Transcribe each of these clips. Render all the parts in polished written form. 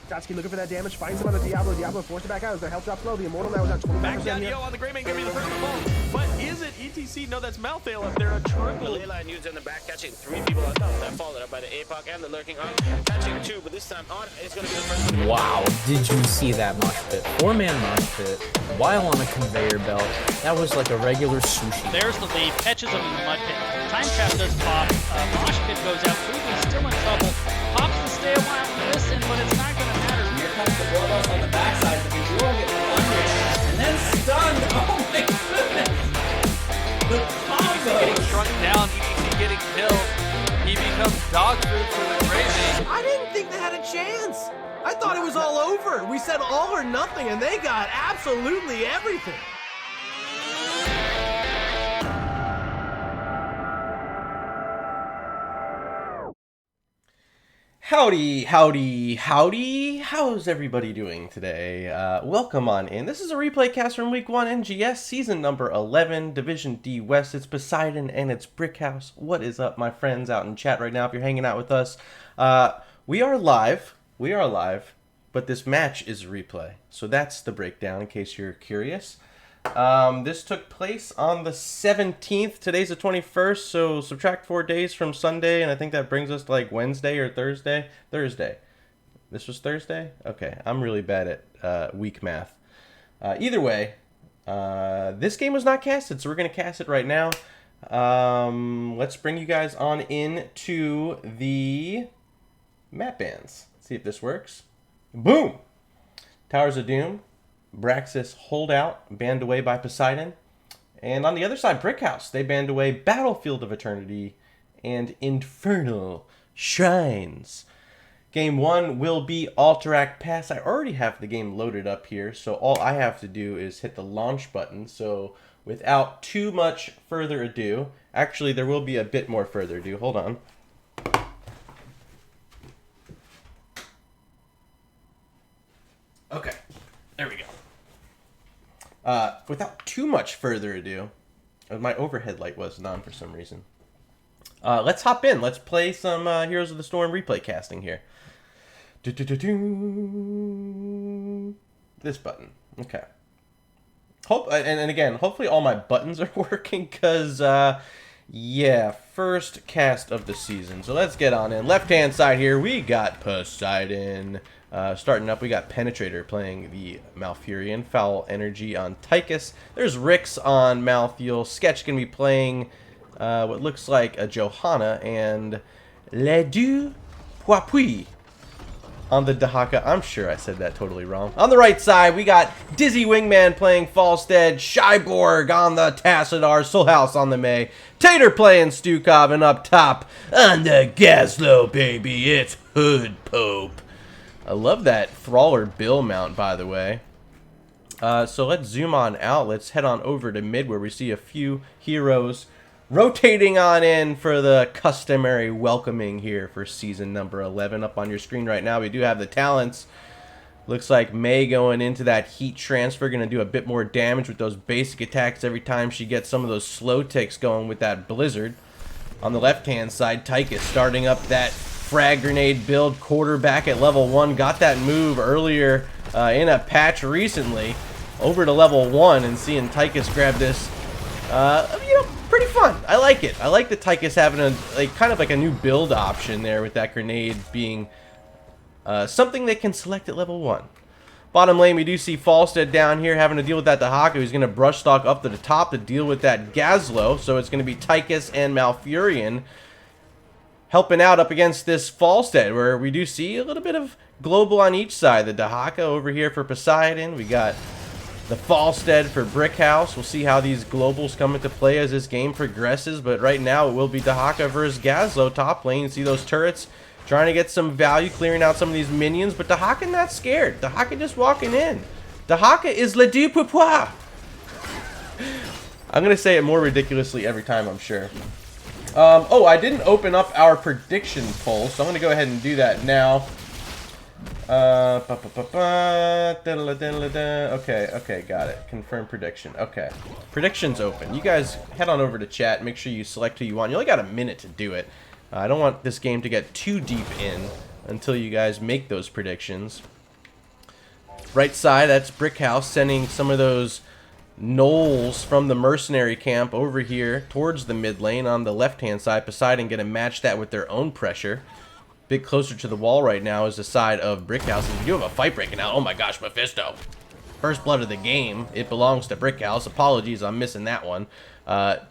Satsuki looking for that damage, finds him on the Diablo. Diablo forced it back out as their health drops low. The Immortal now is at 25%. Back down Yo on the Greymane, gonna be the first to fall. But is it ETC? No, that's Malthael up there. A triple. Leyline used in the back, catching 3 people on top of that, followed up by the APOC and the lurking on, catching 2, but this time on, it's gonna be the first one. Wow, did you see that mosh pit? 4-man mosh pit while on a conveyor belt. That was like a regular sushi. There's the lead, catches him in the mud pit. Time trap does pop. Mosh pit goes out. Ruby's still in trouble. Pops to stay a while and listen, but it's not going to matter. Here comes the Warboss on the backside, but he's doing it with Thunder. And then stunned. Oh my goodness. The combo. Getting shrunk down, ETC getting killed. He becomes dog food for the Greymane. I didn't think they had a chance. I thought it was all over. We said all or nothing, and they got absolutely everything. Howdy, howdy, howdy. How's everybody doing today? Welcome on in. This is a replay cast from Week 1 NGS, Season number 11, Division D West. It's Poseidon and it's Brickhouse. What is up, my friends out in chat right now if you're hanging out with us? We are live, but this match is a replay. So that's the breakdown in case you're curious. This took place on the 17th. Today's the 21st, so subtract 4 days from Sunday, and I think that brings us to like Wednesday or Thursday. Thursday. This was Thursday? Okay, I'm really bad at week math. Either way, this game was not casted, so we're going to cast it right now. Let's bring you guys on in to the map bands. Let's see if this works. Boom! Towers of Doom. Braxis Holdout, banned away by Poseidon. And on the other side, Brickhouse, they banned away Battlefield of Eternity and Infernal Shrines. Game 1 will be Alterac Pass. I already have the game loaded up here, so all I have to do is hit the launch button. So without too much further ado, actually there will be a bit more further ado. Hold on. Okay, there we go. Without too much further ado, my overhead light wasn't on for some reason. Let's hop in. Let's play some Heroes of the Storm replay casting here. This button. Okay. And again, hopefully all my buttons are working because, yeah, first cast of the season. So let's get on in. Left-hand side here, we got Poseidon. Starting up, we got Penetrator playing the Malfurion. Foul Energy on Tychus. There's Rix on Malthael. Sketch going to be playing what looks like a Johanna. And Les Deux Poipuis on the Dahaka. I'm sure I said that totally wrong. On the right side, we got Dizzy Wingman playing Falstead. Shyborg on the Tassadar. Soul House on the May. Tater playing Stukov. And up top, on the Gaslow, baby, it's Hood Pope. I love that Trawler Bill mount, by the way. So let's zoom on out. Let's head on over to mid where we see a few heroes rotating on in for the customary welcoming here for season number 11. Up on your screen right now, we do have the talents. Looks like May going into that heat transfer, going to do a bit more damage with those basic attacks every time she gets some of those slow ticks going with that Blizzard. On the left-hand side, Tychus starting up that frag grenade build, quarterback at level 1. Got that move earlier in a patch recently over to level 1 and seeing Tychus grab this, pretty fun. I like it. I like the Tychus having a kind of like a new build option there with that grenade being something they can select at level 1. Bottom lane, we do see Falstead down here having to deal with that Dahaka. He's going to brush stalk up to the top to deal with that Gaslow. So it's going to be Tychus and Malfurion helping out up against this Falstead, where we do see a little bit of global on each side. The Dahaka over here for Poseidon. We got the Falstead for Brickhouse. We'll see how these globals come into play as this game progresses, but right now it will be Dahaka versus Gaslow top lane. You see those turrets trying to get some value, clearing out some of these minions, but Dahaka not scared. Dahaka just walking in. Dahaka is Le Deux Poipuis. I'm going to say it more ridiculously every time, I'm sure. Oh, I didn't open up our prediction poll, so I'm going to go ahead and do that now. Okay, got it. Confirm prediction. Okay. Prediction's open. You guys head on over to chat. Make sure you select who you want. You only got a minute to do it. I don't want this game to get too deep in until you guys make those predictions. Right side, that's Brickhouse sending some of those gnolls from the mercenary camp over here towards the mid lane. On the left-hand side, p0s3idon going to match that with their own pressure. Bit closer to the wall right now is the side of Brickhouse. And we do have a fight breaking out. Oh my gosh, Mephisto. First blood of the game. It belongs to Brickhouse. Apologies, I'm missing that one.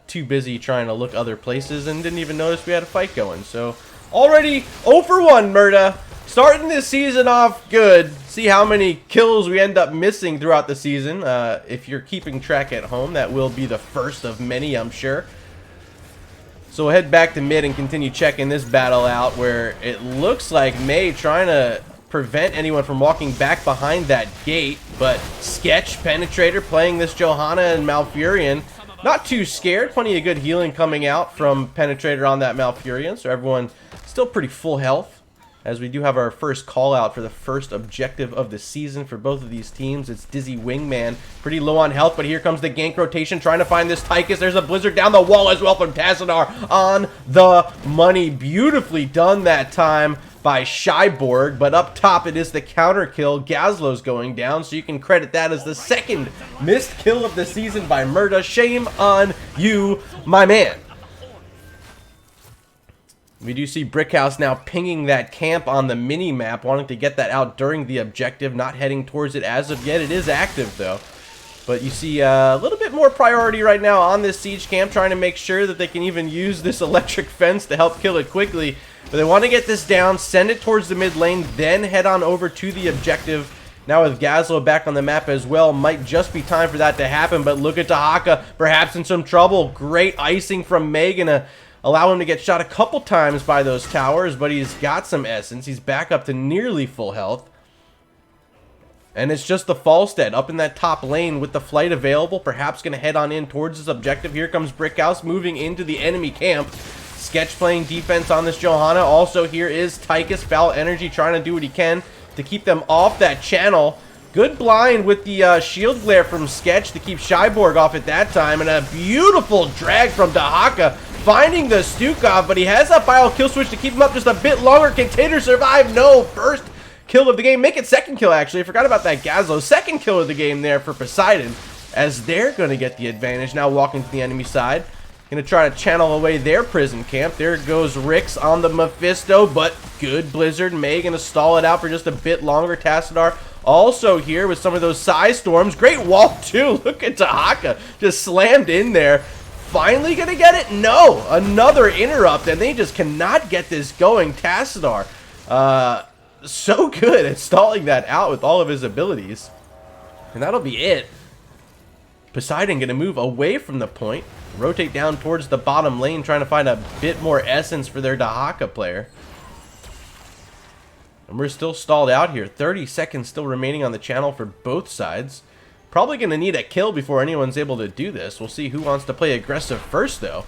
Too busy trying to look other places and didn't even notice we had a fight going. So already 0 for 1, Murda. Starting this season off good. See how many kills we end up missing throughout the season. If you're keeping track at home, that will be the first of many, I'm sure. So we'll head back to mid and continue checking this battle out, where it looks like May trying to prevent anyone from walking back behind that gate. But Sketch, Penetrator, playing this Johanna and Malfurion. Not too scared. Plenty of good healing coming out from Penetrator on that Malfurion. So everyone still pretty full health. As we do have our first call out for the first objective of the season for both of these teams. It's Dizzy Wingman, pretty low on health, but here comes the gank rotation, trying to find this Tychus. There's a Blizzard down the wall as well from Tassadar on the money. Beautifully done that time by Shyborg, but up top it is the counter kill. Gazlo's going down, so you can credit that as the second missed kill of the season by Murda. Shame on you, my man. We do see Brickhouse now pinging that camp on the mini-map, wanting to get that out during the objective, not heading towards it as of yet. It is active, though. But you see a little bit more priority right now on this siege camp, trying to make sure that they can even use this electric fence to help kill it quickly. But they want to get this down, send it towards the mid lane, then head on over to the objective. Now with Gazlo back on the map as well, might just be time for that to happen. But look at Dahaka, perhaps in some trouble. Great icing from Megan. Allow him to get shot a couple times by those towers, but he's got some essence. He's back up to nearly full health. And it's just the Falstead up in that top lane with the flight available. Perhaps going to head on in towards his objective. Here comes Brickhouse moving into the enemy camp. Sketch playing defense on this Johanna. Also here is Tychus, Foul Energy, trying to do what he can to keep them off that channel. Good blind with the shield glare from Sketch to keep Shyborg off at that time. And a beautiful drag from Dahaka, finding the Stukov, but he has that bio kill switch to keep him up just a bit longer. Can Tater survive? No. First kill of the game. Make it second kill, actually. I forgot about that Gazlo. Second kill of the game there for p0s3idon, as they're going to get the advantage now walking to the enemy side. Going to try to channel away their prison camp. There goes Rix on the Mephisto, but good Blizzard. May going to stall it out for just a bit longer. Tassadar also here with some of those Psy Storms. Great wall, too. Look at Dahaka. Just slammed in there. Finally gonna get it? No! Another interrupt, and they just cannot get this going. Tassadar, so good at stalling that out with all of his abilities. And that'll be it. p0s3idon gonna move away from the point, rotate down towards the bottom lane, trying to find a bit more essence for their Dahaka player. And we're still stalled out here. 30 seconds still remaining on the channel for both sides. Probably going to need a kill before anyone's able to do this. We'll see who wants to play aggressive first, though.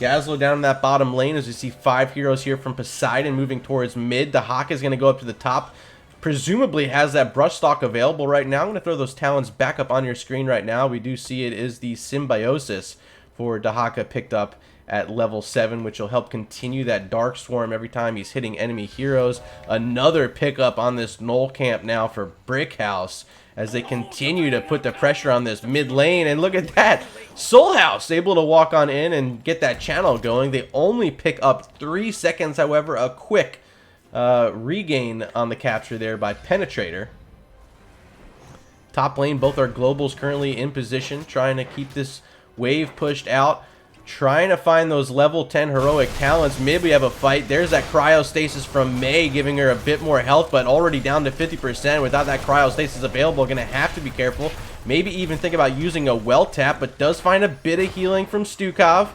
Gazlo down in that bottom lane as we see 5 heroes here from p0s3idon moving towards mid. Dahaka is going to go up to the top. Presumably has that brush stock available right now. I'm going to throw those talents back up on your screen right now. We do see it is the Symbiosis for Dahaka picked up at level 7, which will help continue that Dark Swarm every time he's hitting enemy heroes. Another pickup on this Gnoll camp now for Brickhouse, as they continue to put the pressure on this mid lane. And look at that, Soul House able to walk on in and get that channel going. They only pick up 3 seconds, however, a quick regain on the capture there by Penetrator. Top lane, both our globals currently in position, trying to keep this wave pushed out. Trying to find those level 10 heroic talents. Mid, we have a fight. There's that cryostasis from May, giving her a bit more health, but already down to 50%. Without that cryostasis available, going to have to be careful. Maybe even think about using a well tap, but does find a bit of healing from Stukov.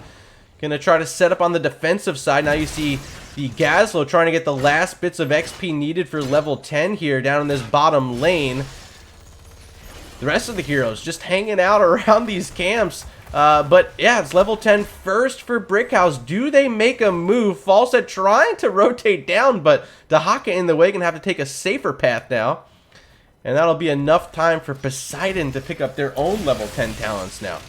Going to try to set up on the defensive side. Now you see the Gazlo trying to get the last bits of XP needed for level 10 here down in this bottom lane. The rest of the heroes just hanging out around these camps. But yeah, it's level 10 first for Brickhouse. Do they make a move? Falstead trying to rotate down, but Dahaka in the way, gonna have to take a safer path now. And that'll be enough time for p0s3idon to pick up their own level 10 talents now.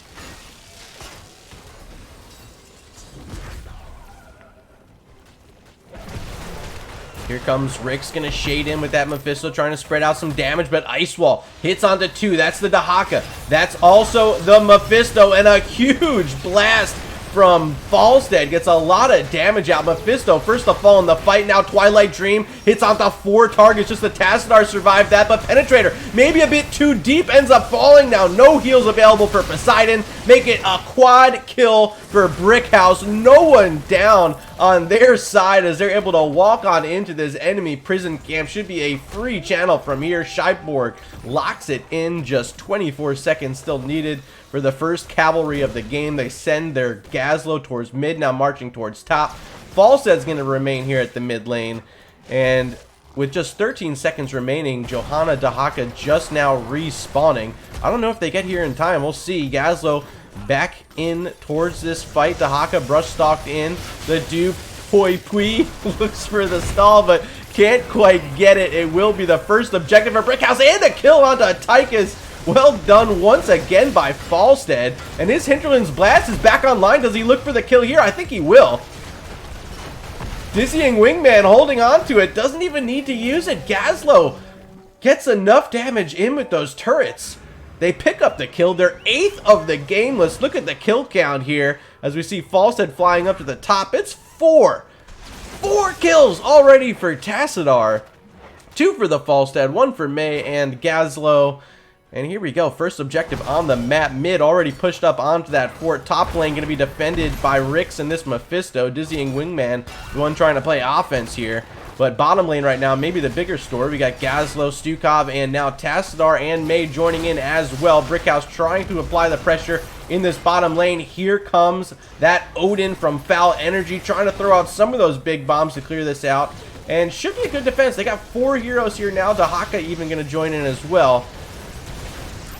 Here comes Rick's gonna shade in with that Mephisto, trying to spread out some damage, but Ice Wall hits onto 2. That's the Dahaka. That's also the Mephisto, and a huge blast from Falstead gets a lot of damage out. Mephisto, first to fall in the fight, now Twilight Dream hits onto 4 targets. Just the Tassadar survived that, but Penetrator, maybe a bit too deep, ends up falling. Now no heals available for Poseidon. Make it a quad kill for Brickhouse. No one down on their side as they're able to walk on into this enemy prison camp. Should be a free channel from here. Scheibborg locks it in, just 24 seconds still needed for the first cavalry of the game. They send their Gazlo towards mid, now marching towards top. Falstead's going to remain here at the mid lane, and with just 13 seconds remaining, Johanna Dahaka just now respawning. I don't know if they get here in time. We'll see. Gazlo back in towards this fight. Dahaka brush stalked in. The dupe Poi Pui looks for the stall, but can't quite get it. It will be the first objective for Brickhouse, and a kill onto Tychus. Well done once again by Falstead. And his Hinterland's Blast is back online. Does he look for the kill here? I think he will. Dizzying Wingman holding on to it. Doesn't even need to use it. Gazlo gets enough damage in with those turrets. They pick up the kill. They're 8th of the game. Let's look at the kill count here as we see Falstead flying up to the top. It's 4. 4 kills already for Tassadar. 2 for the Falstead, 1 for May and Gazlo. And here we go, first objective on the map. Mid already pushed up onto that fort. Top lane going to be defended by Rix and this Mephisto. Dizzying Wingman, the one trying to play offense here. But bottom lane right now, maybe the bigger story. We got Gazlo, Stukov, and now Tassadar and May joining in as well. Brickhouse trying to apply the pressure in this bottom lane. Here comes that Odin from Foul Energy, trying to throw out some of those big bombs to clear this out. And should be a good defense. They got 4 heroes here now. Dahaka even going to join in as well.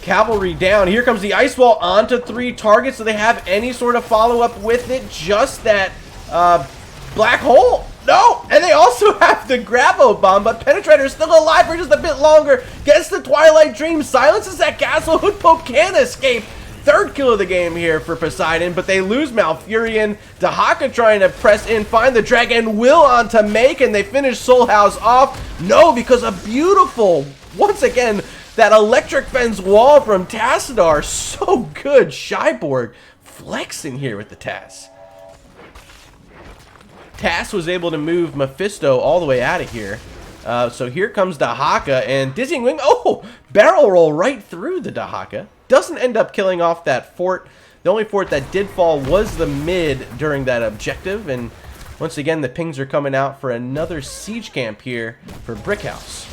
Cavalry down. Here comes the Ice Wall onto 3 targets. Do they have any sort of follow-up with it? Just that black hole? No! And they also have the Grabo Bomb, but Penetrator is still alive for just a bit longer. Gets the Twilight Dream. Silences that Gazlo. Hood Pope can escape. 3rd kill of the game here for Poseidon, but they lose Malfurion. Dahaka trying to press in, find the Dragon Will onto Make, and they finish Soul House off. No, because a beautiful, once again, that electric fence wall from Tassadar. So good. Scheibborg flexing here with the Tass. Tass was able to move Mephisto all the way out of here. So here comes Dahaka and Dizzying Wing. Oh, barrel roll right through the Dahaka. Doesn't end up killing off that fort. The only fort that did fall was the mid during that objective. And once again, the pings are coming out for another siege camp here for Brickhouse.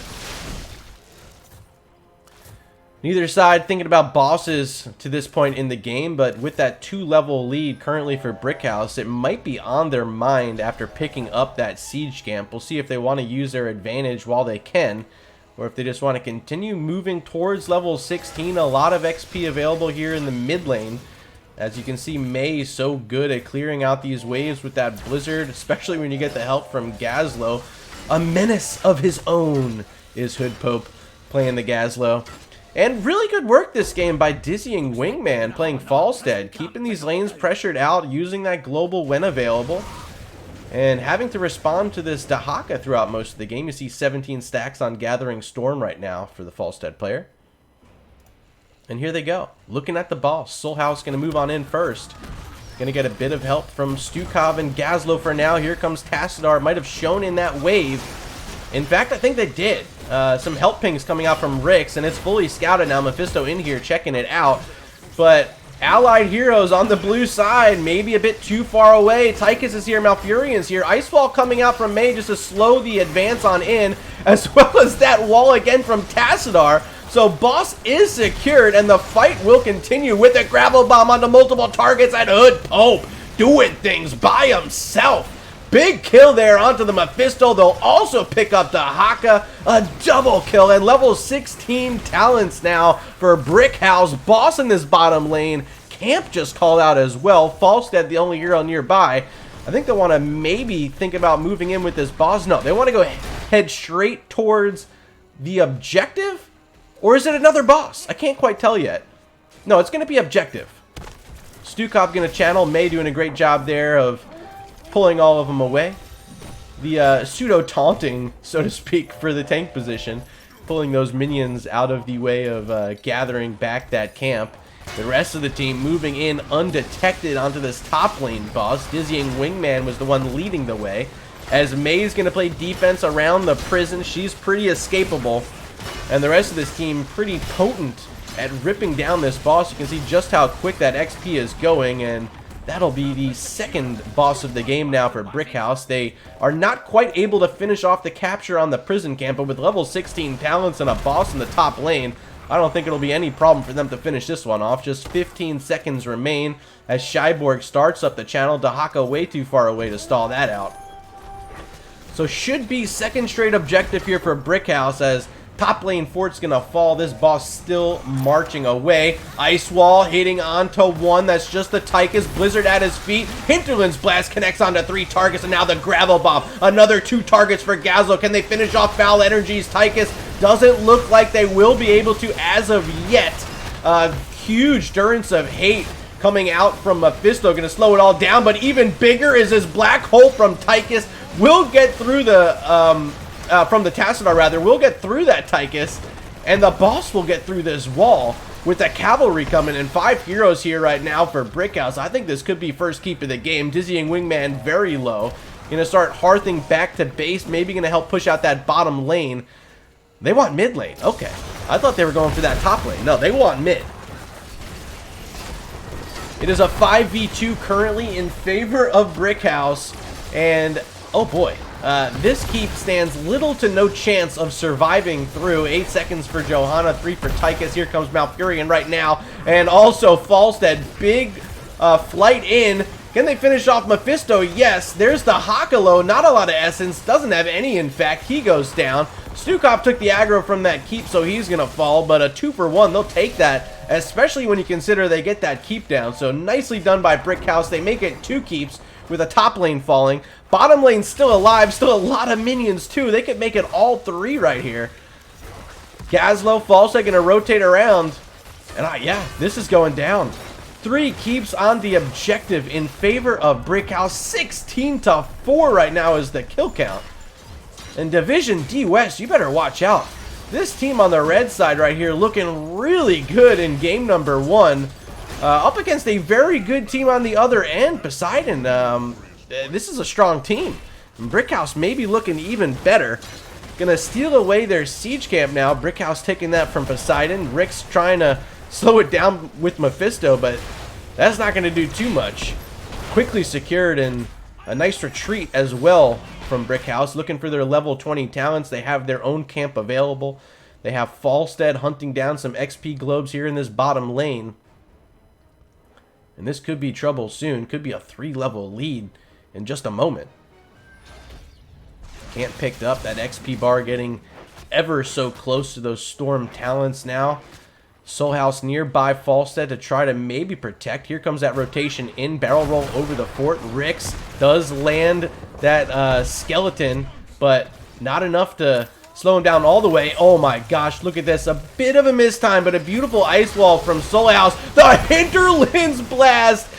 Neither side thinking about bosses to this point in the game, but with that 2-level lead currently for Brickhouse, it might be on their mind after picking up that siege camp. We'll see if they want to use their advantage while they can, or if they just want to continue moving towards level 16. A lot of XP available here in the mid lane. As you can see, May is so good at clearing out these waves with that Blizzard, especially when you get the help from Gazlo. A menace of his own is Hood Pope playing the Gazlo. And really good work this game by Dizzying Wingman playing Falstead, keeping these lanes pressured out, using that global when available, and having to respond to this Dahaka throughout most of the game. You see 17 stacks on Gathering Storm right now for the Falstead player. And here they go, looking at the boss. Soul House going to move on in first. Going to get a bit of help from Stukov and Gazlo for now. Here comes Tassadar. Might have shown in that wave. In fact, I think they did. Some help pings coming out from Rix, and it's fully scouted now. Mephisto in here checking it out. But allied heroes on the blue side, maybe a bit too far away. Tychus is here, Malfurion's here. Icefall coming out from May just to slow the advance on in, as well as that wall again from Tassadar. So boss is secured, and the fight will continue with a Gravel Bomb onto multiple targets at Hood Pope, doing things by himself. Big kill there onto the Mephisto. They'll also pick up the Haka. A double kill and level 16 talents now for Brickhouse. Boss in this bottom lane. Camp just called out as well. Falstead, the only hero nearby. I think they want to maybe think about moving in with this boss. No, they want to go head straight towards the objective. Or is it another boss? I can't quite tell yet. No, it's going to be objective. Stukov going to channel. May doing a great job there of pulling all of them away. the pseudo-taunting, so to speak, for the tank position, pulling those minions out of the way of gathering back that camp. The rest of the team moving in undetected onto this top lane boss. Dizzying Wingman was the one leading the way. As May's going to play defense around the prison, she's pretty escapable. And the rest of this team pretty potent at ripping down this boss. You can see just how quick that XP is going, and that'll be the second boss of the game now for Brickhouse. They are not quite able to finish off the capture on the prison camp, but with level 16 talents and a boss in the top lane, I don't think it'll be any problem for them to finish this one off. Just 15 seconds remain as Scheiborg starts up the channel. Dahaka way too far away to stall that out. So should be second straight objective here for Brickhouse as top lane fort's gonna fall. This boss still marching away. Ice wall hitting onto one. That's just the Tychus. Blizzard at his feet. Hinterland's blast connects onto 3 targets, and now the gravel bomb. Another 2 targets for Gazlo. Can they finish off Foul Energy's Tychus? Doesn't look like they will be able to as of yet. Huge Durance of Hate coming out from Mephisto. Gonna slow it all down, but even bigger is his black hole from Tychus. Will get through the from the Tassadar, rather, will get through that Tychus, and the boss will get through this wall with the cavalry coming in. 5 heroes here right now for Brickhouse. I think this could be first keep of the game. Dizzying Wingman very low. Gonna start hearthing back to base, maybe gonna help push out that bottom lane. They want mid lane. Okay. I thought they were going for that top lane. No, they want mid. It is a 5v2 currently in favor of Brickhouse, and oh boy. This keep stands little to no chance of surviving through. 8 seconds for Johanna, 3 for Tychus. Here comes Malfurion right now. And also Falstead, big flight in. Can they finish off Mephisto? Yes. There's the Hakalo. Not a lot of essence. Doesn't have any, in fact. He goes down. Stukov took the aggro from that keep, so he's going to fall. But a 2 for 1, they'll take that, especially when you consider they get that keep down. So nicely done by Brickhouse. They make it 2 keeps with a top lane falling. Bottom lane still alive. Still a lot of minions, too. They could make it all 3 right here. Gazlo, Falstead going to rotate around. And yeah, this is going down. 3 keeps on the objective in favor of Brickhouse. 16 to 4 right now is the kill count. And Division D West, you better watch out. This team on the red side right here looking really good in game number 1. Up against a very good team on the other end, Poseidon. This is a strong team. And Brickhouse may be looking even better. Gonna steal away their siege camp now. Brickhouse taking that from Poseidon. Rick's trying to slow it down with Mephisto, but that's not gonna do too much. Quickly secured, and a nice retreat as well from Brickhouse. Looking for their level 20 talents. They have their own camp available. They have Falstead hunting down some XP globes here in this bottom lane. And this could be trouble soon. Could be a 3-level lead in just a moment. Can't picked up. That XP bar getting ever so close to those Storm talents now. Soul House nearby Falstead to try to maybe protect. Here comes that rotation in. Barrel roll over the fort. Rix does land that skeleton, but not enough to slow him down all the way. Oh my gosh, look at this. A bit of a mistime, but a beautiful ice wall from Soul House. The Hinterland's blast!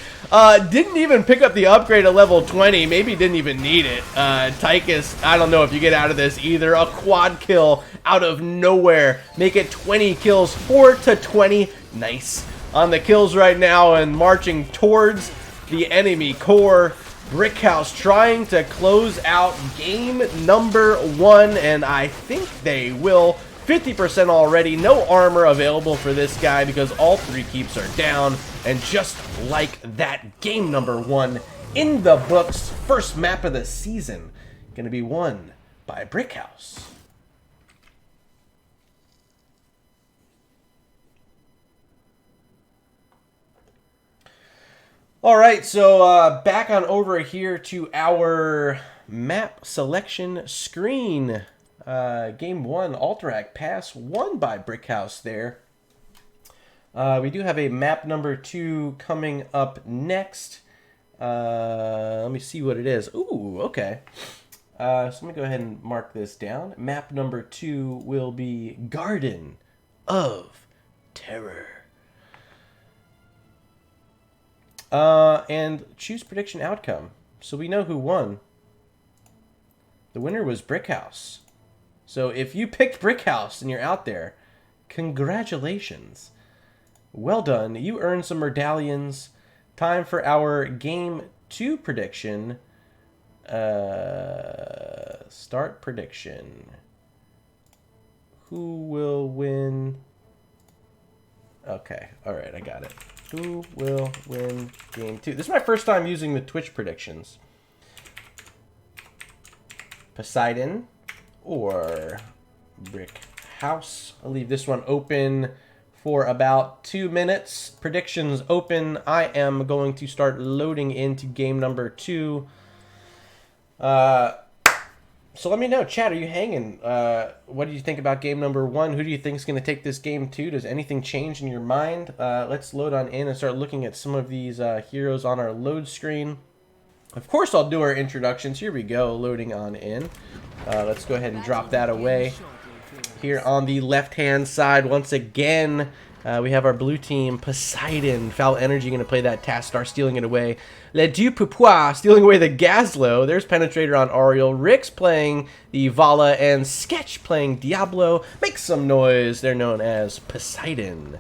Didn't even pick up the upgrade at level 20. Maybe didn't even need it. Tychus, I don't know if you get out of this either. A quad kill out of nowhere. Make it 20 kills, 4 to 20. Nice. On the kills right now and marching towards the enemy core. Brickhouse trying to close out game number 1, and I think they will. 50% already. No armor available for this guy because all 3 keeps are down. And just like that, game number 1 in the books. First map of the season. Going to be won by Brickhouse. Alright, so back on over here to our map selection screen. Game 1, Alterac Pass, won by Brickhouse there. We do have a map number 2 coming up next. Let me see what it is. Ooh, okay. So let me go ahead and mark this down. Map number 2 will be Garden of Terror. And choose prediction outcome. So we know who won. The winner was Brickhouse. So if you picked Brickhouse and you're out there, congratulations. Well done. You earned some medallions. Time for our Game 2 prediction. Start prediction. Who will win? Okay. All right, I got it. Who will win Game 2? This is my first time using the Twitch predictions. p0s3idon or Brickhouse. I'll leave this one open for about 2 minutes. Predictions open. I am going to start loading into game number 2. So let me know, chat, are you hanging? What do you think about game number 1? Who do you think is going to take this game 2? Does anything change in your mind? Let's load on in and start looking at some of these heroes on our load screen. Of course, I'll do our introductions. Here we go, loading on in. Let's go ahead and drop that away. Here on the left-hand side, once again, we have our blue team, p0s3idon. Foul Energy going to play that Tassadar, stealing it away. Le Dieu Poupois stealing away the Gazlo. There's Penetrator on Ariel. Rick's playing the Vala, and Sketch playing Diablo. Make some noise. They're known as p0s3idon.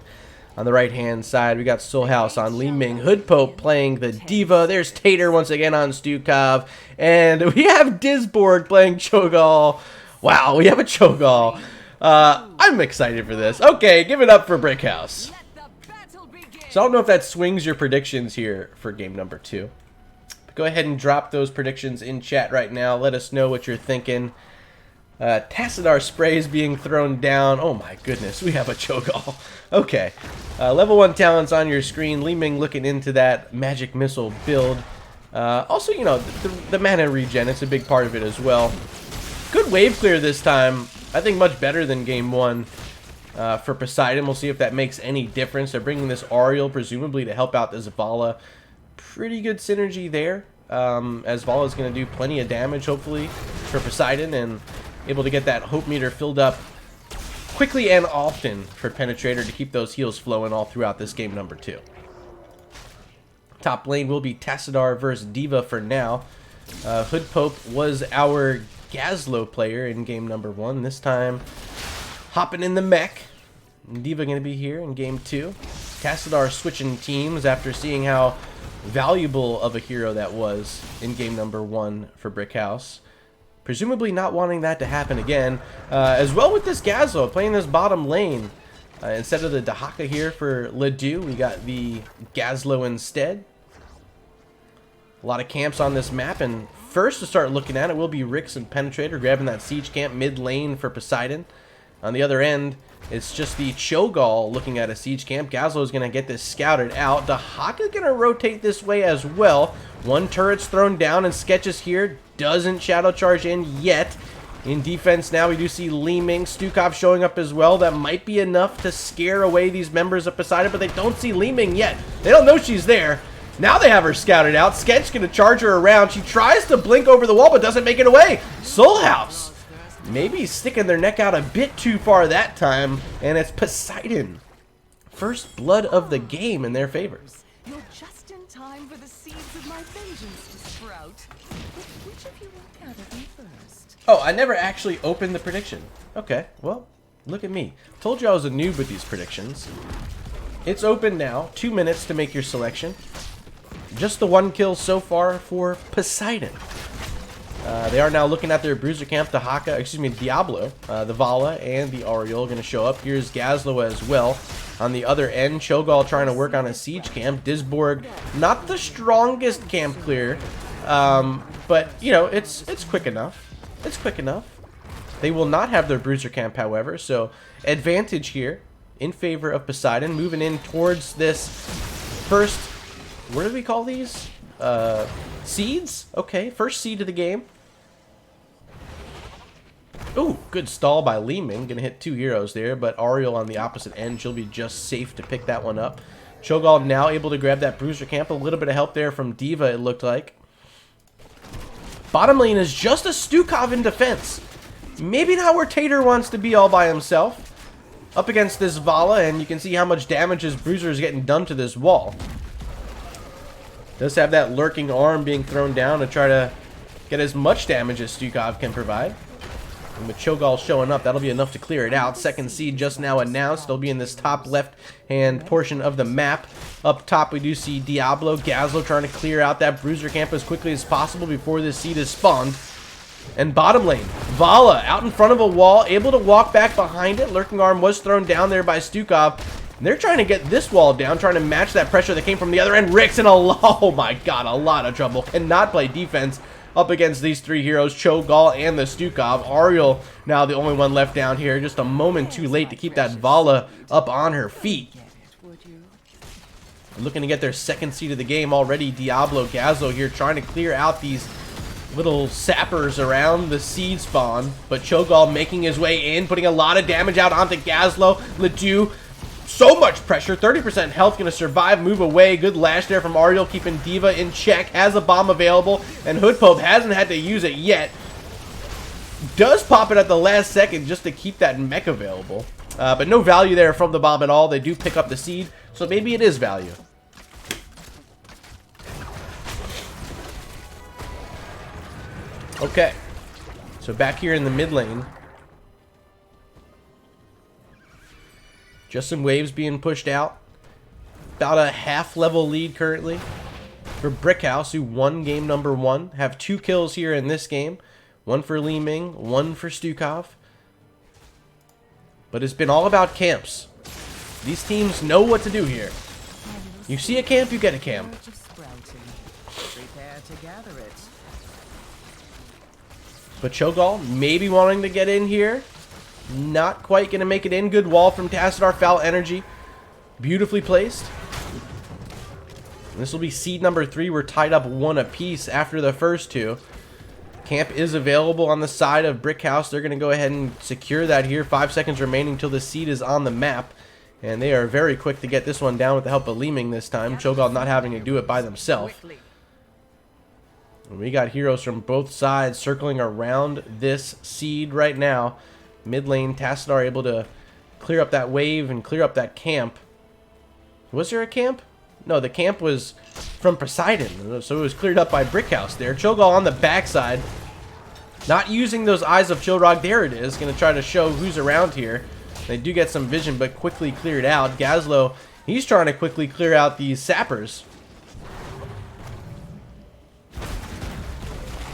On the right-hand side, we got Soul House on Li Ming. Hood Pope playing the Diva. There's Tater once again on Stukov. And we have Disborg playing Cho'Gall. Wow, we have a Cho'Gall. I'm excited for this. Okay, give it up for Brickhouse. So I don't know if that swings your predictions here for game number 2. But go ahead and drop those predictions in chat right now. Let us know what you're thinking. Tassadar sprays being thrown down. Oh my goodness, we have a Cho'Gall. Okay. Level 1 talents on your screen. Li Ming looking into that magic missile build. Also, you know, the mana regen, it's a big part of it as well. Good wave clear this time. I think much better than game 1 for p0s3idon. We'll see if that makes any difference. They're bringing this Ariel, presumably to help out this Vala. Pretty good synergy there, as Vala's going to do plenty of damage, hopefully, for p0s3idon, and able to get that hope meter filled up quickly and often for Penetrator to keep those heals flowing all throughout this game number 2. Top lane will be Tassadar versus Diva for now. Hood Pope was our Gazlo player in game number 1. This time, hopping in the mech. Diva going to be here in game 2. Tassadar switching teams after seeing how valuable of a hero that was in game number 1 for Brickhouse. Presumably not wanting that to happen again. As well with this Gazlo, playing this bottom lane. Instead of the Dahaka here for Le Dieu, we got the Gazlo instead. A lot of camps on this map, and first to start looking at it will be Rix and Penetrator grabbing that siege camp mid lane for p0s3idon. On the other end, it's just the Cho'Gall looking at a siege camp. Gazlo is going to get this scouted out. Dahaka is going to rotate this way as well. One turret's thrown down, and Sketch is here. Doesn't shadow charge in yet. In defense now, we do see Li Ming, Stukov showing up as well. That might be enough to scare away these members of p0s3idon, but they don't see Li Ming yet. They don't know she's there. Now they have her scouted out. Sketch going to charge her around. She tries to blink over the wall, but doesn't make it away. Soul House maybe sticking their neck out a bit too far that time, and it's p0s3idon. First blood of the game in their favor. You're just in time for the seeds of my vengeance to sprout. Which of you will gather them first? Oh, I never actually opened the prediction. Okay, well, look at me. Told you I was a noob with these predictions. It's open now. 2 minutes to make your selection. Just the 1 kill so far for p0s3idon. They are now looking at their bruiser camp. Diablo, the Vala, and the Ariel going to show up. Here's Gazlo as well. On the other end, Cho'Gall trying to work on a siege camp. Disborg, not the strongest camp clear, but you know it's quick enough. It's quick enough. They will not have their bruiser camp, however, so advantage here in favor of p0s3idon. Moving in towards this first. What do we call these? Seeds? Okay, first seed of the game. Ooh, good stall by Li Ming. Gonna hit 2 heroes there, but Ariel on the opposite end. She'll be just safe to pick that one up. Cho'Gall now able to grab that bruiser camp. A little bit of help there from Diva, it looked like. Bottom lane is just a Stukov in defense. Maybe not where Tater wants to be all by himself. Up against this Vala, and you can see how much damage his bruiser is getting done to this wall. Does have that lurking arm being thrown down to try to get as much damage as Stukov can provide. And with Cho'Gall showing up, that'll be enough to clear it out. Second seed just now announced. They'll be in this top left-hand portion of the map. Up top, we do see Diablo, Gazlo trying to clear out that bruiser camp as quickly as possible before this seed is spawned. And bottom lane, Vala out in front of a wall, able to walk back behind it. Lurking Arm was thrown down there by Stukov. And they're trying to get this wall down, trying to match that pressure that came from the other end. Rick's in oh my god, a lot of trouble. Cannot play defense up against these three heroes, Cho'Gall and the Stukov. Ariel now the only one left down here. Just a moment too late to keep that Vala up on her feet. Looking to get their second seed of the game already. Diablo, Gazlo here trying to clear out these little sappers around the seed spawn. But Cho'Gall making his way in, putting a lot of damage out onto Gazlo. Ledoux, so much pressure, 30% health, gonna survive, move away. Good lash there from Ariel, keeping Diva in check. Has a bomb available, and Hood Pope hasn't had to use it yet. Does pop it at the last second just to keep that mech available. But no value there from the bomb at all. They do pick up the seed, so maybe it is value. Okay, so back here in the mid lane, just some waves being pushed out. About a half-level lead currently for Brickhouse, who won game number 1. Have 2 kills here in this game. 1 for Li Ming, 1 for Stukov. But it's been all about camps. These teams know what to do here. You see a camp, you get a camp. But Cho'Gall maybe wanting to get in here. Not quite going to make it in. Good wall from Tassadar. Foul energy. Beautifully placed. And this will be seed number 3. We're tied up 1 apiece after the first 2. Camp is available on the side of Brickhouse. They're going to go ahead and secure that here. 5 seconds remaining till the seed is on the map. And they are very quick to get this one down with the help of Li Ming this time. Cho'Gall not having to do it by themselves. And we got heroes from both sides circling around this seed right now. Mid lane, Tassadar able to clear up that wave and clear up that camp. Was there a camp? No, the camp was from Poseidon, so it was cleared up by Brickhouse there. Cho'Gall on the backside, not using those eyes of Chilrog. There it is, going to try to show who's around here. They do get some vision, but quickly cleared out. Gazlo, he's trying to quickly clear out these sappers.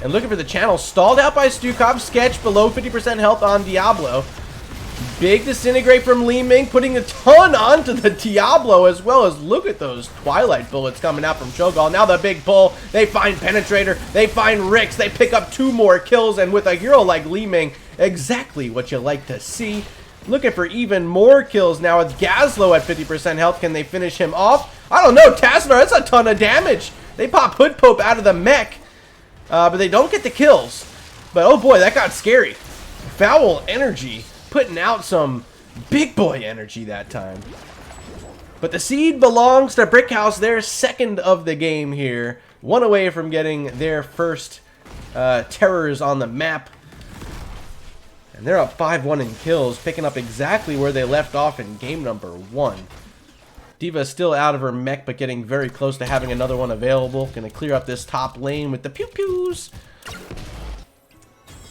And looking for the channel, stalled out by Stukov. Sketch below 50% health on Diablo. Big disintegrate from Li Ming, putting a ton onto the Diablo, as well as look at those Twilight bullets coming out from Cho'Gall. Now the big pull, they find Penetrator, they find Rix, they pick up 2 more kills, and with a hero like Li Ming, exactly what you like to see. Looking for even more kills now with Gazlo at 50% health. Can they finish him off? I don't know, Tassadar, that's a ton of damage. They pop Hood Pope out of the mech. But they don't get the kills. But oh boy, that got scary. Foul energy, putting out some big boy energy that time. But the seed belongs to Brickhouse, their second of the game here. 1 away from getting their first terrors on the map. And they're up 5-1 in kills, picking up exactly where they left off in game number 1. Diva still out of her mech, but getting very close to having another one available. Gonna clear up this top lane with the pew-pews.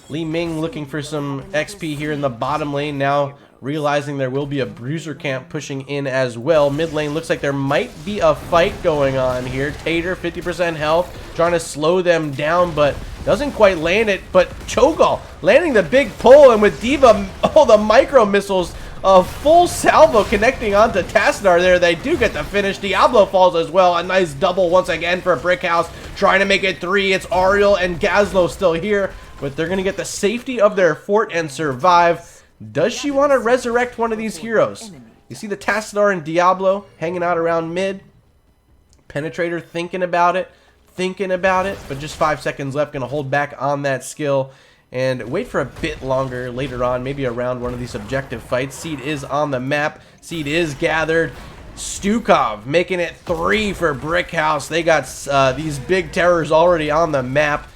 Li Ming looking for some XP here in the bottom lane now, realizing there will be a bruiser camp pushing in as well. Mid lane looks like there might be a fight going on here. Tater, 50% health, trying to slow them down, but doesn't quite land it. But Cho'Gall landing the big pull, and with Diva, oh, the micro missiles. A full salvo connecting onto Tassadar there. They do get the finish. Diablo falls as well. A nice double once again for Brickhouse. Trying to make it 3. It's Ariel and Gazlo still here. But they're going to get the safety of their fort and survive. Does she want to resurrect one of these heroes? You see the Tassadar and Diablo hanging out around mid. Penetrator thinking about it. But just 5 seconds left. Going to hold back on that skill. And wait for a bit longer later on, maybe around one of these objective fights. Seed is on the map. Seed is gathered. Stukov making it 3 for Brickhouse. They got these big terrors already on the map.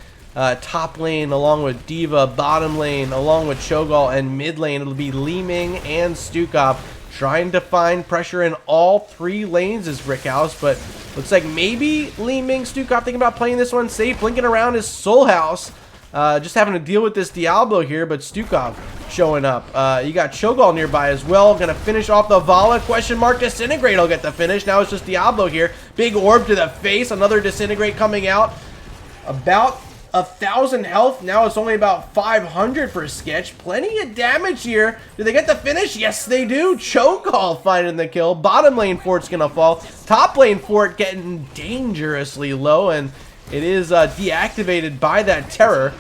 Top lane along with Diva. Bottom lane along with Cho'Gall. And mid lane it'll be Li Ming and Stukov trying to find pressure in all 3 lanes as Brickhouse. But Looks like maybe Li Ming Stukov thinking about playing this one safe, blinking around his Soul House. Just having to deal with this Diablo here, but Stukov showing up. You got Cho'Gall nearby as well. Gonna finish off the Vala. Question mark. Disintegrate will get the finish. Now it's just Diablo here. Big orb to the face. Another Disintegrate coming out. About 1,000 health. Now it's only about 500 for Sketch. Plenty of damage here. Do they get the finish? Yes, they do. Cho'Gall finding the kill. Bottom lane fort's gonna fall. Top lane fort getting dangerously low, and it is deactivated by that terror.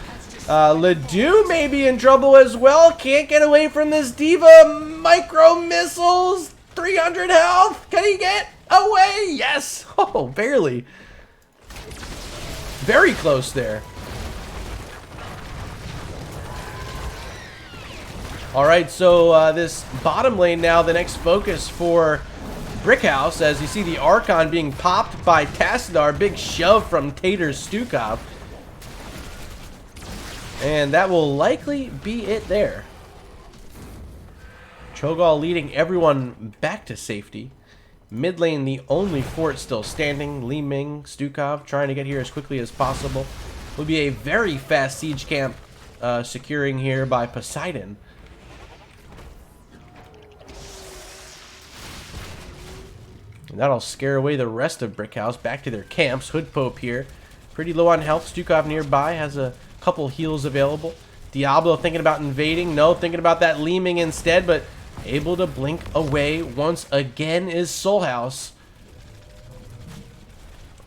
Ledoux may be in trouble as well. Can't get away from this D.Va. Micro missiles. 300 health. Can he get away? Yes. Oh, barely. Very close there. Alright, so this bottom lane now, the next focus for Brickhouse, as you see the Archon being popped by Tassadar. Big shove from Tater Stukov. And that will likely be it there. Cho'Gall leading everyone back to safety. Mid lane, the only fort still standing. Li Ming Stukov trying to get here as quickly as possible. Will be a very fast siege camp securing here by Poseidon. And that'll scare away the rest of Brickhouse back to their camps. Hood Pope here. Pretty low on health. Stukov nearby has a couple heals available. Diablo thinking about invading. No, thinking about that Li Ming instead, but able to blink away once again is Soul House.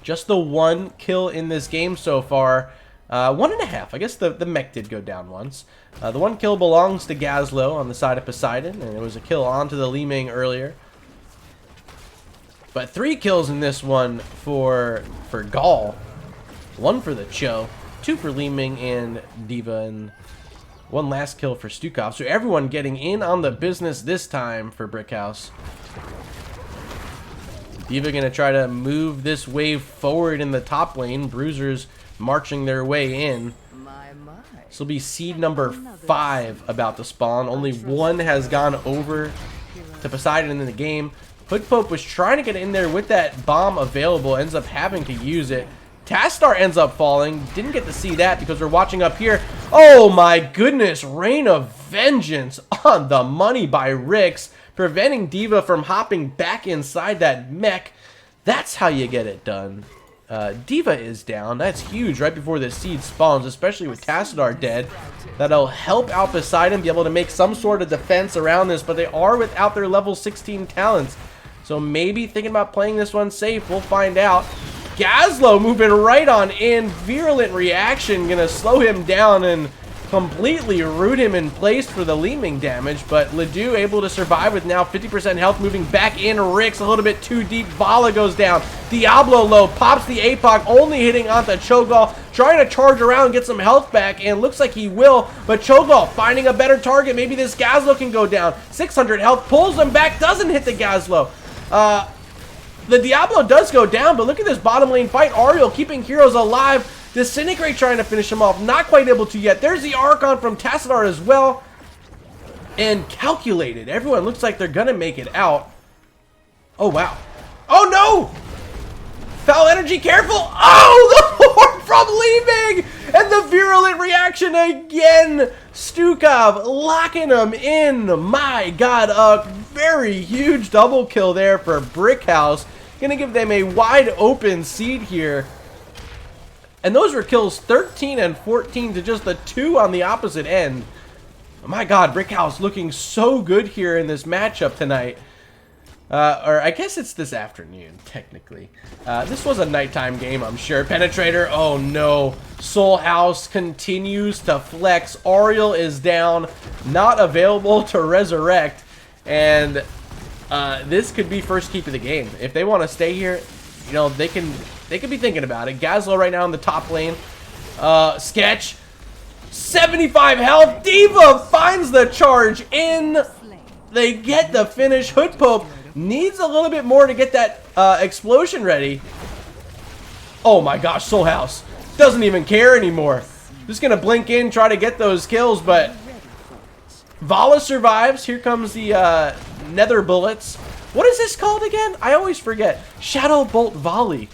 Just the 1 kill in this game so far. 1.5. I guess the mech did go down once. The 1 kill belongs to Gazlo on the side of Poseidon, and it was a kill onto the Li Ming earlier. But 3 kills in this one for Gall. 1 for the Cho. 2 for Li Ming and D.Va, and 1 last kill for Stukov. So everyone getting in on the business this time for Brickhouse. D.Va going to try to move this wave forward in the top lane. Bruisers marching their way in. This will be seed number 5 about to spawn. Only 1 has gone over to Poseidon in the game. Hood Pope was trying to get in there with that bomb available. Ends up having to use it. Tassadar ends up falling. Didn't get to see that because we're watching up here. Oh my goodness. Rain of Vengeance on the money by Rix. Preventing D.Va from hopping back inside that mech. That's how you get it done. D.Va is down. That's huge right before the seed spawns, especially with Tassadar dead. That'll help out Poseidon be able to make some sort of defense around this, but they are without their level 16 talents. So maybe thinking about playing this one safe. We'll find out. Gazlo moving right on in. Virulent reaction. Gonna slow him down and completely root him in place for the Li Ming damage. But Ledoux able to survive with now 50% health. Moving back in. Rix a little bit too deep. Vala goes down. Diablo low. Pops the APOC. Only hitting onto Cho'Gall. Trying to charge around, get some health back, and looks like he will. But Cho'Gall finding a better target. Maybe this Gazlo can go down. 600 health. Pulls him back. Doesn't hit the Gazlo. The Diablo does go down, but look at this bottom lane fight. Ariel keeping heroes alive. Disintegrate trying to finish him off. Not quite able to yet. There's the Archon from Tassadar as well. And Calculated. Everyone looks like they're going to make it out. Oh, wow. Oh, no! Foul energy, careful! Oh, the horn from Li Ming! And the virulent reaction again! Stukov locking him in. My God, a very huge double kill there for Brickhouse. Gonna give them a wide open seed here. And those were kills 13 and 14 to just the 2 on the opposite end. My God, Brickhouse looking so good here in this matchup tonight. Or I guess it's this afternoon, technically. This was a nighttime game, I'm sure. Penetrator, oh no. Soul House continues to flex. Ariel is down, not available to resurrect. And this could be first keep of the game. If they want to stay here, you know, they can be thinking about it. Gazlo right now in the top lane. Sketch, 75 health. D.Va finds the charge in. They get the finish. Hood Pope needs a little bit more to get that explosion ready. Oh my gosh, Soul House doesn't even care anymore. Just gonna blink in, try to get those kills, but Vala survives. Here comes the Nether Bullets. What is this called again? I always forget. Shadow Bolt Volley.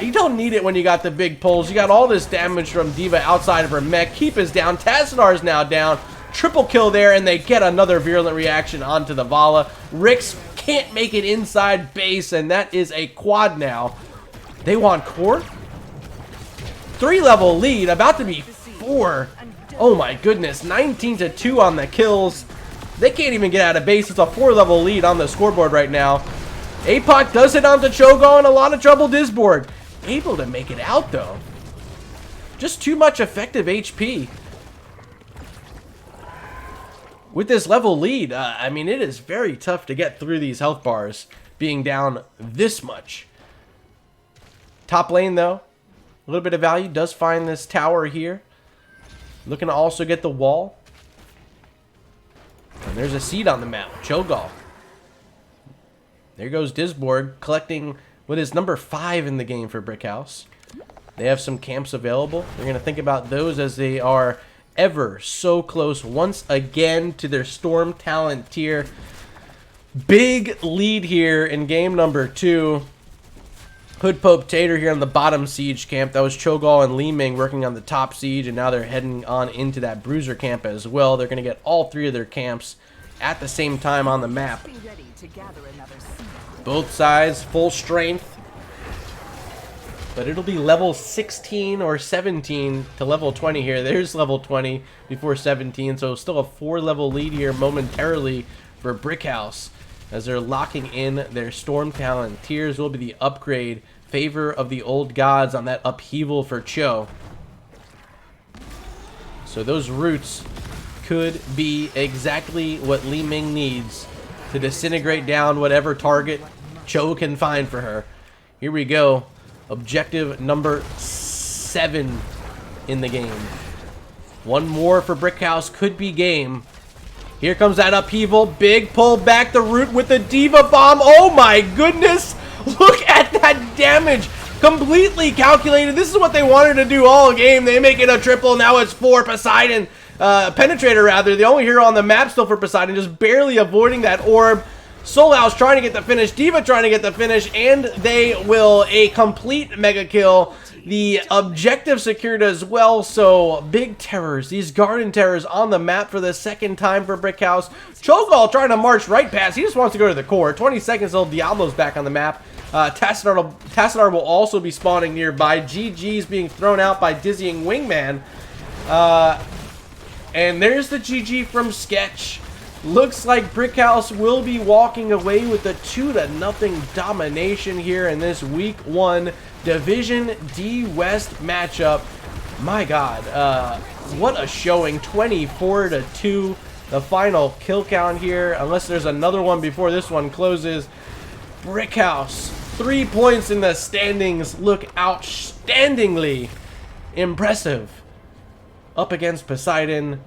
You don't need it when you got the big pulls. You got all this damage from D.Va outside of her mech. Keep is down. Tassadar is now down. Triple kill there, and they get another virulent reaction onto the Vala. Rix can't make it inside base, and that is a quad now. They want core. 3-level lead, about to be 4. Oh my goodness, 19-2 on the kills. They can't even get out of base. It's a 4-level lead on the scoreboard right now. APOC does it onto Cho'Gath, and a lot of trouble Disboard. Able to make it out though. Just too much effective HP. With this level lead, I mean, it is very tough to get through these health bars being down this much. Top lane though, a little bit of value, does find this tower here. Looking to also get the wall. And there's a seed on the map, Cho'Gath. There goes Disboard, collecting what is number 5 in the game for Brickhouse. They have some camps available. They're going to think about those as they are ever so close once again to their Storm talent tier. Big lead here in game number 2. Hood Pope Tater here on the bottom siege camp. That was Cho'Gath and Li Ming working on the top siege, and now they're heading on into that bruiser camp as well. They're going to get all 3 of their camps at the same time on the map. Both sides full strength, but it'll be level 16 or 17 to level 20 here. There's level 20 before 17, so still a 4-level lead here momentarily for Brickhouse as they're locking in their Storm talent tiers. Will be the upgrade, favor of the old gods on that upheaval for Cho. So those roots could be exactly what Li Ming needs to disintegrate down whatever target Cho can find for her. Here we go. Objective number 7 in the game. One more for Brickhouse could be game. Here comes that upheaval. Big pull back the root with the D.Va bomb. Oh my goodness. Look at that damage. Completely calculated. This is what they wanted to do all game. They make it a triple. Now it's 4. Poseidon. Penetrator rather. The only hero on the map still for Poseidon. Just barely avoiding that orb. Soul House trying to get the finish. D.Va trying to get the finish. And they will a complete mega kill. The objective secured as well, so big terrors, these garden terrors on the map for the second time for Brickhouse. Cho'Gath trying to march right past. He just wants to go to the core. 20 seconds till Diablo's back on the map. Tassadar will also be spawning nearby. GG's being thrown out by Dizzying Wingman. And there's the GG from Sketch. Looks like Brickhouse will be walking away with a 2-0 domination here in this Week 1 Division D West matchup. My God, what a showing. 24-2, the final kill count here, unless there's another one before this one closes. Brickhouse, 3 points in the standings, look outstandingly impressive up against Poseidon.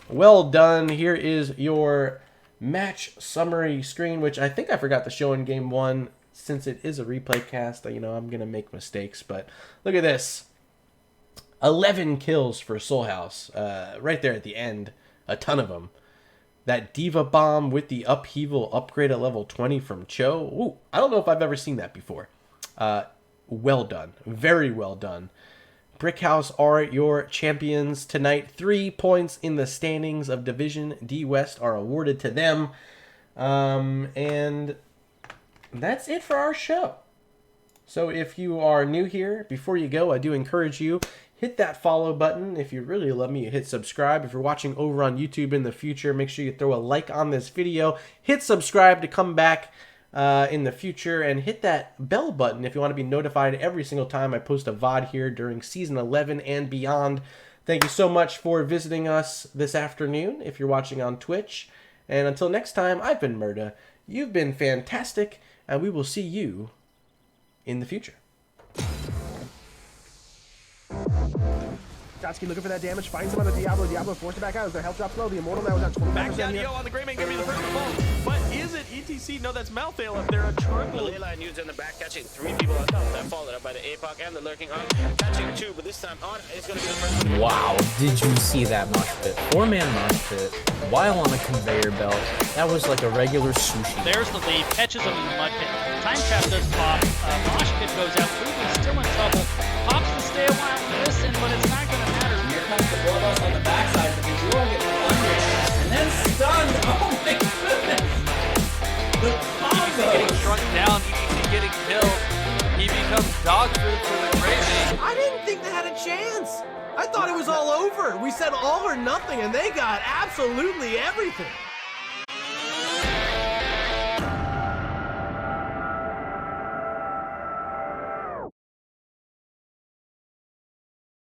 Well done. Here is your match summary screen, which I think I forgot to show in game 1. Since it is a replay cast, you know, I'm going to make mistakes, but look at this. 11 kills for Soul House, right there at the end, a ton of them. That D.Va bomb with the upheaval upgrade at level 20 from Cho. Ooh, I don't know if I've ever seen that before. Well done. Very well done. Brickhouse are your champions tonight. 3 points in the standings of Division D West are awarded to them. And that's it for our show. So if you are new here, before you go, I do encourage you, hit that follow button. If you really love me, hit subscribe. If you're watching over on YouTube in the future, make sure you throw a like on this video. Hit subscribe to come back in the future, and hit that bell button if you want to be notified every single time I post a VOD here during Season 11 and beyond. Thank you so much for visiting us this afternoon if you're watching on Twitch. And until next time, I've been Murda. You've been fantastic, and we will see you in the future. Gotsky looking for that damage, finds him on the Diablo. Diablo forced it back out as their health drops low. The Immortal now is at 25%. Back down, yo, on the Greymane, gonna be the first to fall. But is it ETC EBC. No, that's Malthail up there. A triple. The ley line used in the back, catching 3 people on top. That followed up by the APOC and the lurking on, catching 2, but this time on is going to be the first one. Wow, did you see that mosh pit? 4-man mosh pit while on a conveyor belt. That was like a regular sushi. There's the lead, catches him in the mud pit. Time trap does pop. Mosh pit goes out. Ruben's still in trouble. Pops to stay a while and listen, but it's not going to matter. Here comes the blow-ups on the backside. The visual gets blundered and then stunned. Oh my goodness! The combo. Getting shrunk down, EBC getting killed. He becomes dog food for the gravy. I didn't think they had a chance. I thought it was all over. We said all or nothing, and they got absolutely everything.